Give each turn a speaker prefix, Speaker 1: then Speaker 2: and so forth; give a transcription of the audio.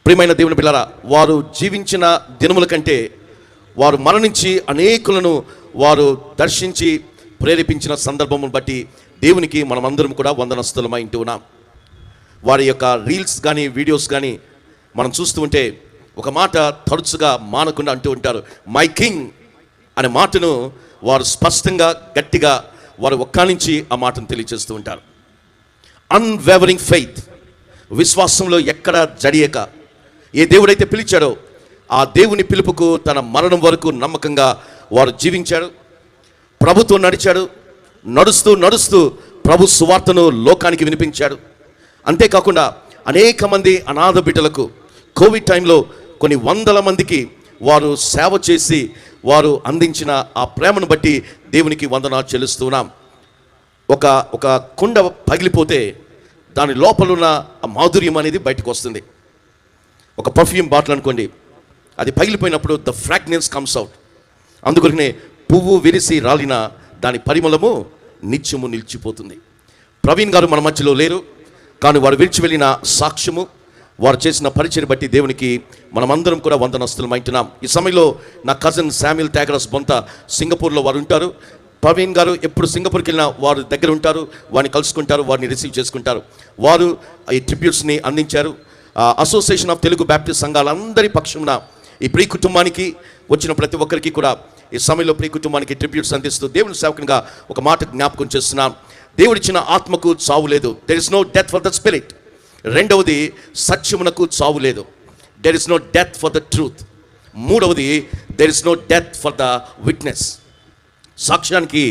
Speaker 1: ప్రియమైన దేవుని పిల్లరా, వారు జీవించిన దినముల కంటే వారు మరణించి అనేకులను వారు దర్శించి ప్రేరేపించిన సందర్భమును బట్టి దేవునికి మనమందరం కూడా వందనస్తులమై ఉంటున్నాం. వారి యొక్క రీల్స్ కానీ వీడియోస్ కానీ మనం చూస్తూ ఉంటే ఒక మాట తరచుగా మానకుండా అంటూ ఉంటారు, మై కింగ్ అనే మాటను వారు స్పష్టంగా గట్టిగా వారు ఒక్కానించి ఆ మాటను తెలియజేస్తూ ఉంటారు. అన్వేవరింగ్ ఫెయిత్, విశ్వాసంలో ఎక్కడ జడియక ఏ దేవుడైతే పిలిచాడో ఆ దేవుని పిలుపుకు తన మరణం వరకు నమ్మకంగా వారు జీవించాడు. ప్రభుతో నడిచాడు. నడుస్తూ నడుస్తూ ప్రభు సువార్తను లోకానికి వినిపించాడు. అంతేకాకుండా అనేక మంది అనాథ బిడ్డలకు కోవిడ్ టైంలో కొన్ని వందల మందికి వారు సేవ చేసి వారు అందించిన ఆ ప్రేమను బట్టి దేవునికి వందనాలు చెల్లిస్తున్నాం. ఒక కుండ పగిలిపోతే దాని లోపలున్న ఆ మాధుర్యం అనేది బయటకు వస్తుంది. ఒక పర్ఫ్యూమ్ బాటిల్ అనుకోండి, అది పగిలిపోయినప్పుడు ద ఫ్రాగ్రెన్స్ కమ్స్ అవుట్. అందుకనే పువ్వు విరిసి రాలిన దాని పరిమళము నిత్యము నిలిచిపోతుంది. ప్రవీణ్ గారు మన మధ్యలో లేరు, కానీ వారు విడిచి వెళ్ళిన సాక్ష్యము, వారు చేసిన పరిచయం బట్టి దేవునికి మనమందరం కూడా వందనస్తులమైంటున్నాం. ఈ సమయంలో నా కజిన్ శామ్యుల్ త్యాగరాజ్ బొంత సింగపూర్లో వారు ఉంటారు. ప్రవీణ్ గారు ఎప్పుడు సింగపూర్కి వెళ్ళినా వారు దగ్గర ఉంటారు, వారిని కలుసుకుంటారు, వారిని రిసీవ్ చేసుకుంటారు. వారు ఈ ట్రిబ్యూట్స్ని అందించారు. అసోసియేషన్ ఆఫ్ తెలుగు బ్యాప్టిస్ట్ సంఘాలందరి పక్షమున ఈ ప్రియ కుటుంబానికి వచ్చిన ప్రతి ఒక్కరికి కూడా ఈ సమయంలో ప్రియ కుటుంబానికి ట్రిబ్యూట్స్ అందిస్తూ దేవుని సేవకునిగా ఒక మాట జ్ఞాపకం చేస్తున్నాం. దేవుడిచ్చిన ఆత్మకు చావు లేదు. There is no death for the spirit. రెండవది, సత్యమునకు చావు లేదు. There is no death for the truth. మూడవది, there is no death for the witness. సాక్ష్యానికి